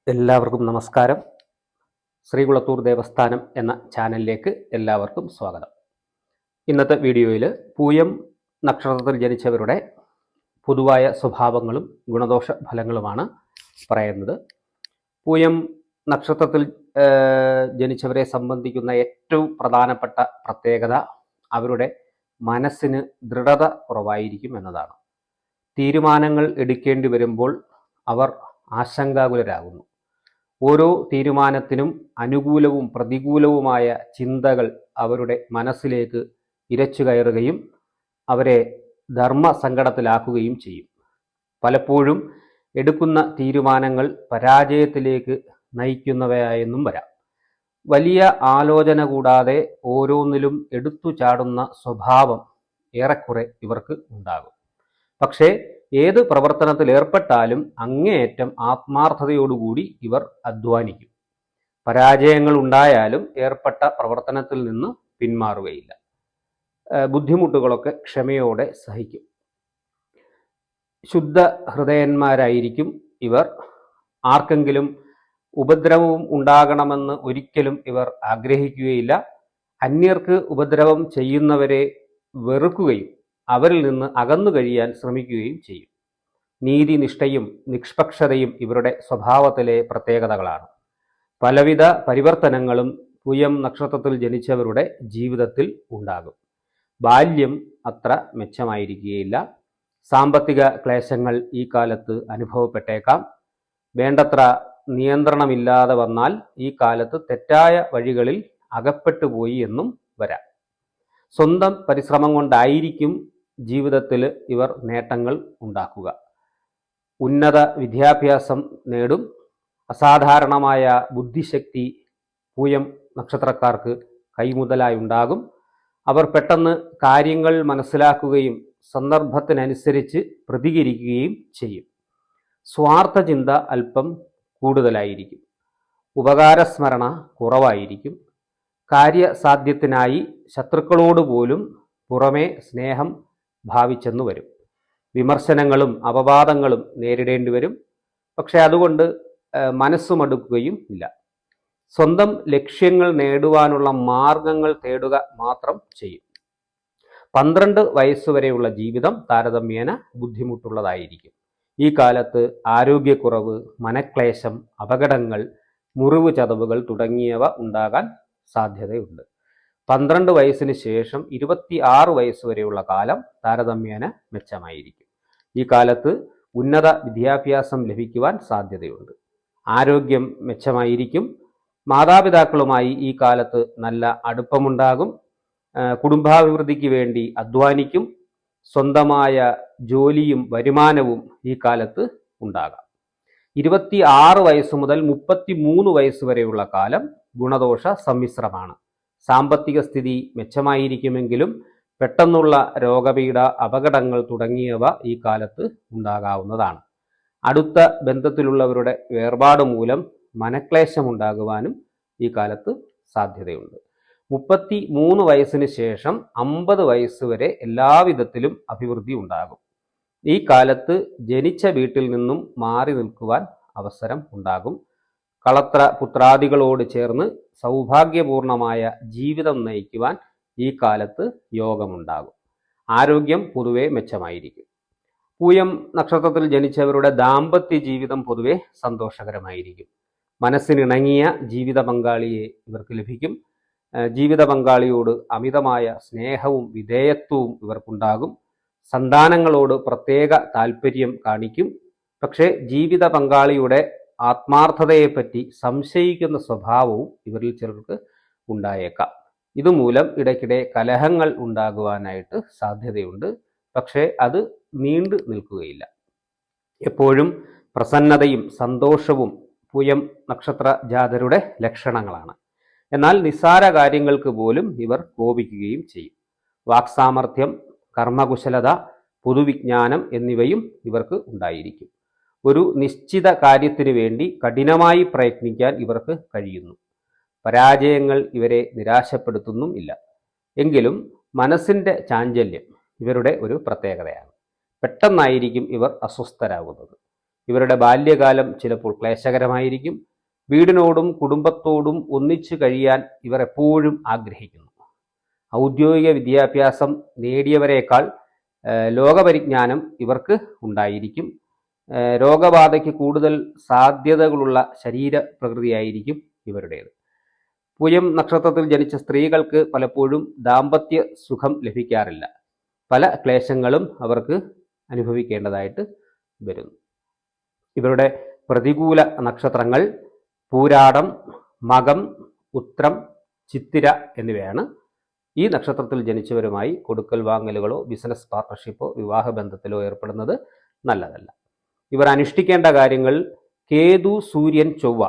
എല്ലാവർക്കും നമസ്കാരം. ശ്രീകുളത്തൂർ ദേവസ്ഥാനം എന്ന ചാനലിലേക്ക് എല്ലാവർക്കും സ്വാഗതം. ഇന്നത്തെ വീഡിയോയിൽ പൂയം നക്ഷത്രത്തിൽ ജനിച്ചവരുടെ പൊതുവായ സ്വഭാവങ്ങളും ഗുണദോഷ ഫലങ്ങളുമാണ് പറയുന്നത്. പൂയം നക്ഷത്രത്തിൽ ജനിച്ചവരെ സംബന്ധിക്കുന്ന ഏറ്റവും പ്രധാനപ്പെട്ട പ്രത്യേകത അവരുടെ മനസ്സിന് ദൃഢത കുറവായിരിക്കും എന്നതാണ്. തീരുമാനങ്ങൾ എടുക്കേണ്ടി വരുമ്പോൾ അവർ ആശങ്കാകുലരാകുന്നു. ഓരോ തീരുമാനത്തിനും അനുകൂലവും പ്രതികൂലവുമായ ചിന്തകൾ അവരുടെ മനസ്സിലേക്ക് ഇരച്ചു കയറുകയും അവരെ ധർമ്മസങ്കടത്തിലാക്കുകയും ചെയ്യും. പലപ്പോഴും എടുക്കുന്ന തീരുമാനങ്ങൾ പരാജയത്തിലേക്ക് നയിക്കുന്നവയായെന്നും വരാം. വലിയ ആലോചന കൂടാതെ ഓരോന്നിലും എടുത്തു ചാടുന്ന സ്വഭാവം ഏറെക്കുറെ ഇവർക്ക് ഉണ്ടാകും. പക്ഷേ ഏത് പ്രവർത്തനത്തിൽ ഏർപ്പെട്ടാലും അങ്ങേയറ്റം ആത്മാർത്ഥതയോടുകൂടി ഇവർ അധ്വാനിക്കും. പരാജയങ്ങൾ ഉണ്ടായാലും ഏർപ്പെട്ട പ്രവർത്തനത്തിൽ നിന്ന് പിന്മാറുകയില്ല. ബുദ്ധിമുട്ടുകളൊക്കെ ക്ഷമയോടെ സഹിക്കും. ശുദ്ധ ഹൃദയന്മാരായിരിക്കും ഇവർ. ആർക്കെങ്കിലും ഉപദ്രവവും ഉണ്ടാകണമെന്ന് ഒരിക്കലും ഇവർ ആഗ്രഹിക്കുകയില്ല. അന്യർക്ക് ഉപദ്രവം ചെയ്യുന്നവരെ വെറുക്കുകയും അവരിൽ നിന്ന് അകന്നു കഴിയാൻ ശ്രമിക്കുകയും ചെയ്യും. നീതിനിഷ്ഠയും നിഷ്പക്ഷതയും ഇവരുടെ സ്വഭാവത്തിലെ പ്രത്യേകതകളാണ്. പലവിധ പരിവർത്തനങ്ങളും പൂയം നക്ഷത്രത്തിൽ ജനിച്ചവരുടെ ജീവിതത്തിൽ ഉണ്ടാകും. ബാല്യം അത്ര മെച്ചമായിരിക്കുകയില്ല. സാമ്പത്തിക ക്ലേശങ്ങൾ ഈ കാലത്ത് അനുഭവപ്പെട്ടേക്കാം. വേണ്ടത്ര നിയന്ത്രണമില്ലാതെ വന്നാൽ ഈ കാലത്ത് തെറ്റായ വഴികളിൽ അകപ്പെട്ടുപോയി എന്നും വരാം. സ്വന്തം പരിശ്രമം കൊണ്ടായിരിക്കും ജീവിതത്തിൽ ഇവർ നേട്ടങ്ങൾ ഉണ്ടാക്കുക. ഉന്നത വിദ്യാഭ്യാസം നേടും. അസാധാരണമായ ബുദ്ധിശക്തി പൂയം നക്ഷത്രക്കാർക്ക് കൈമുതലായി ഉണ്ടാകും. അവർ പെട്ടെന്ന് കാര്യങ്ങൾ മനസ്സിലാക്കുകയും സന്ദർഭത്തിനനുസരിച്ച് പ്രതികരിക്കുകയും ചെയ്യും. സ്വാർത്ഥ ചിന്ത അല്പം കൂടുതലായിരിക്കും. ഉപകാരസ്മരണ കുറവായിരിക്കും. കാര്യസാധ്യത്തിനായി ശത്രുക്കളോട് പോലും പുറമേ സ്നേഹം ഭാവിച്ചെന്നു വരും. വിമർശനങ്ങളും അപവാദങ്ങളും നേരിടേണ്ടി വരും. പക്ഷെ അതുകൊണ്ട് മനസ്സുമടുക്കുകയും ഇല്ല. സ്വന്തം ലക്ഷ്യങ്ങൾ നേടുവാനുള്ള മാർഗങ്ങൾ തേടുക മാത്രം ചെയ്യും. 12 വയസ്സുവരെയുള്ള ജീവിതം താരതമ്യേന ബുദ്ധിമുട്ടുള്ളതായിരിക്കും. ഈ കാലത്ത് ആരോഗ്യക്കുറവ്, മനക്ലേശം, അപകടങ്ങൾ, മുറിവ് ചതവുകൾ തുടങ്ങിയവ ഉണ്ടാകാൻ സാധ്യതയുണ്ട്. 12 വയസ്സിന് ശേഷം 26 വയസ്സുവരെയുള്ള കാലം താരതമ്യേന മെച്ചമായിരിക്കും. ഈ കാലത്ത് ഉന്നത വിദ്യാഭ്യാസം ലഭിക്കുവാൻ സാധ്യതയുണ്ട്. ആരോഗ്യം മെച്ചമായിരിക്കും. മാതാപിതാക്കളുമായി ഈ കാലത്ത് നല്ല അടുപ്പമുണ്ടാകും. കുടുംബാഭിവൃദ്ധിക്ക് വേണ്ടി അധ്വാനിക്കും. സ്വന്തമായ ജോലിയും വരുമാനവും ഈ കാലത്ത് ഉണ്ടാകാം. 26 വയസ്സ് മുതൽ 33 വയസ്സ് വരെയുള്ള കാലം ഗുണദോഷ സമ്മിശ്രമാണ്. സാമ്പത്തിക സ്ഥിതി മെച്ചമായിരിക്കുമെങ്കിലും പെട്ടെന്നുള്ള രോഗപീഠ, അപകടങ്ങൾ തുടങ്ങിയവ ഈ കാലത്ത് ഉണ്ടാകാവുന്നതാണ്. അടുത്ത ബന്ധത്തിലുള്ളവരുടെ വേർപാട് മൂലം മനക്ലേശമുണ്ടാകുവാനും ഈ കാലത്ത് സാധ്യതയുണ്ട്. 33 വയസ്സിന് ശേഷം 50 വയസ്സ് വരെ എല്ലാവിധത്തിലും അഭിവൃദ്ധി ഉണ്ടാകും. ഈ കാലത്ത് ജനിച്ച വീട്ടിൽ നിന്നും മാറി നിൽക്കുവാൻ അവസരം ഉണ്ടാകും. കളത്ര പുത്രാദികളോട് ചേർന്ന് സൗഭാഗ്യപൂർണമായ ജീവിതം നയിക്കുവാൻ ഈ കാലത്ത് യോഗമുണ്ടാകും. ആരോഗ്യം പൊതുവെ മെച്ചമായിരിക്കും. പൂയം നക്ഷത്രത്തിൽ ജനിച്ചവരുടെ ദാമ്പത്യ ജീവിതം പൊതുവെ സന്തോഷകരമായിരിക്കും. മനസ്സിനിണങ്ങിയ ജീവിത പങ്കാളിയെ ഇവർക്ക് ലഭിക്കും. ജീവിത പങ്കാളിയോട് അമിതമായ സ്നേഹവും വിധേയത്വവും ഇവർക്കുണ്ടാകും. സന്താനങ്ങളോട് പ്രത്യേക താല്പര്യം കാണിക്കും. പക്ഷേ ജീവിത പങ്കാളിയുടെ ആത്മാർത്ഥതയെപ്പറ്റി സംശയിക്കുന്ന സ്വഭാവവും ഇവരിൽ ചിലർക്ക് ഉണ്ടായേക്കാം. ഇതുമൂലം ഇടയ്ക്കിടെ കലഹങ്ങൾ ഉണ്ടാകുവാനായിട്ട് സാധ്യതയുണ്ട്. പക്ഷേ അത് നീണ്ടു നിൽക്കുകയില്ല. എപ്പോഴും പ്രസന്നതയും സന്തോഷവും പൂയം നക്ഷത്ര ജാതരുടെ ലക്ഷണങ്ങളാണ്. എന്നാൽ നിസ്സാര കാര്യങ്ങൾക്ക് പോലും ഇവർ കോപിക്കുകയും ചെയ്യും. വാക്സാമർഥ്യം, കർമ്മകുശലത, പൊതുവിജ്ഞാനം എന്നിവയും ഇവർക്ക് ഉണ്ടായിരിക്കും. ഒരു നിശ്ചിത കാര്യത്തിന് വേണ്ടി കഠിനമായി പ്രയത്നിക്കാൻ ഇവർക്ക് കഴിയുന്നു. പരാജയങ്ങൾ ഇവരെ നിരാശപ്പെടുത്തുന്നും ഇല്ല. എങ്കിലും മനസ്സിൻ്റെ ചാഞ്ചല്യം ഇവരുടെ ഒരു പ്രത്യേകതയാണ്. പെട്ടെന്നായിരിക്കും ഇവർ അസ്വസ്ഥരാകുന്നത്. ഇവരുടെ ബാല്യകാലം ചിലപ്പോൾ ക്ലേശകരമായിരിക്കും. വീടിനോടും കുടുംബത്തോടും ഒന്നിച്ചു കഴിയാൻ ഇവർ എപ്പോഴും ആഗ്രഹിക്കുന്നു. ഔദ്യോഗിക വിദ്യാഭ്യാസം നേടിയവരേക്കാൾ ലോകപരിജ്ഞാനം ഇവർക്ക് ഉണ്ടായിരിക്കും. രോഗബാധയ്ക്ക് കൂടുതൽ സാധ്യതകളുള്ള ശരീരപ്രകൃതിയായിരിക്കും ഇവരുടേത്. പൂയം നക്ഷത്രത്തിൽ ജനിച്ച സ്ത്രീകൾക്ക് പലപ്പോഴും ദാമ്പത്യ സുഖം ലഭിക്കാറില്ല. പല ക്ലേശങ്ങളും അവർക്ക് അനുഭവിക്കേണ്ടതായിട്ട് വരുന്നു. ഇവരുടെ പ്രതികൂല നക്ഷത്രങ്ങൾ പൂരാടം, മകം, ഉത്രം, ചിത്തിര എന്നിവയാണ്. ഈ നക്ഷത്രത്തിൽ ജനിച്ചവരുമായി കൊടുക്കൽ വാങ്ങലുകളോ ബിസിനസ് പാർട്ണർഷിപ്പോ വിവാഹബന്ധത്തിലോ ഏർപ്പെടുന്നത് നല്ലതല്ല. ഇവർ അനുഷ്ഠിക്കേണ്ട കാര്യങ്ങൾ കേതു, സൂര്യൻ, ചൊവ്വ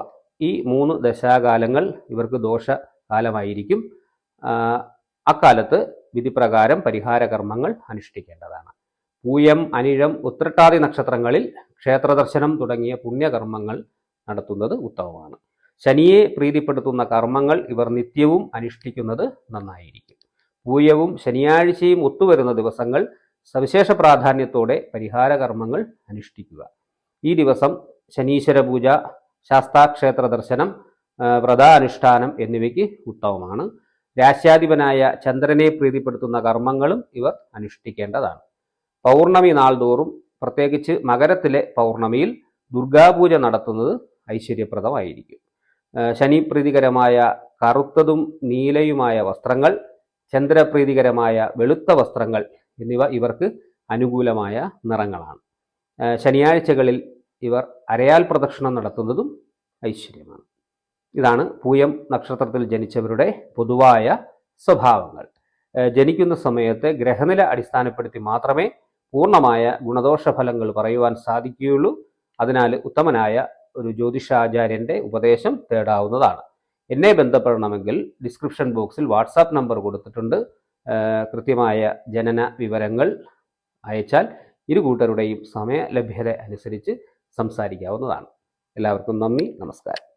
ഈ 3 ദശാകാലങ്ങൾ ഇവർക്ക് ദോഷകാലമായിരിക്കും. അക്കാലത്ത് വിധിപ്രകാരം പരിഹാര കർമ്മങ്ങൾ അനുഷ്ഠിക്കേണ്ടതാണ്. പൂയം, അനിഴം, ഉത്രട്ടാതി നക്ഷത്രങ്ങളിൽ ക്ഷേത്രദർശനം തുടങ്ങിയ പുണ്യകർമ്മങ്ങൾ നടത്തുന്നത് ഉത്തമമാണ്. ശനിയെ പ്രീതിപ്പെടുത്തുന്ന കർമ്മങ്ങൾ ഇവർ നിത്യവും അനുഷ്ഠിക്കുന്നത് നന്നായിരിക്കും. പൂയവും ശനിയാഴ്ചയും ഒത്തുവരുന്ന ദിവസങ്ങൾ സവിശേഷ പ്രാധാന്യത്തോടെ പരിഹാര കർമ്മങ്ങൾ അനുഷ്ഠിക്കുക. ഈ ദിവസം ശനീശ്വര പൂജ, ശാസ്താക്ഷേത്ര ദർശനം, വ്രതാനുഷ്ഠാനം എന്നിവയ്ക്ക് ഉത്തമമാണ്. രാശ്യാധിപനായ ചന്ദ്രനെ പ്രീതിപ്പെടുത്തുന്ന കർമ്മങ്ങളും ഇവർ അനുഷ്ഠിക്കേണ്ടതാണ്. പൗർണമി നാൾ തോറും, പ്രത്യേകിച്ച് മകരത്തിലെ പൗർണമിയിൽ ദുർഗാപൂജ നടത്തുന്നത് ഐശ്വര്യപ്രദമായിരിക്കും. ശനിപ്രീതികരമായ കറുത്തതും നീലയുമായ വസ്ത്രങ്ങൾ, ചന്ദ്രപ്രീതികരമായ വെളുത്ത വസ്ത്രങ്ങൾ എന്നിവ ഇവർക്ക് അനുകൂലമായ നിറങ്ങളാണ്. ശനിയാഴ്ചകളിൽ ഇവർ അരയാൽ പ്രദക്ഷിണം നടത്തുന്നതും ഐശ്വര്യമാണ്. ഇതാണ് പൂയം നക്ഷത്രത്തിൽ ജനിച്ചവരുടെ പൊതുവായ സ്വഭാവങ്ങൾ. ജനിക്കുന്ന സമയത്ത് ഗ്രഹനില അടിസ്ഥാനപ്പെടുത്തി മാത്രമേ പൂർണ്ണമായ ഗുണദോഷ ഫലങ്ങൾ പറയുവാൻ സാധിക്കുകയുള്ളൂ. അതിനാൽ ഉത്തമനായ ഒരു ജ്യോതിഷാചാര്യന്റെ ഉപദേശം തേടാവുന്നതാണ്. എന്നെ ബന്ധപ്പെടണമെങ്കിൽ ഡിസ്ക്രിപ്ഷൻ ബോക്സിൽ വാട്സാപ്പ് നമ്പർ കൊടുത്തിട്ടുണ്ട്. കൃത്യമായ ജനന വിവരങ്ങൾ അയച്ചാൽ ഇരു കൂട്ടരുടെയും സമയ ലഭ്യത അനുസരിച്ച് സംസാരിക്കാവുന്നതാണ്. എല്ലാവർക്കും നന്ദി, നമസ്കാരം.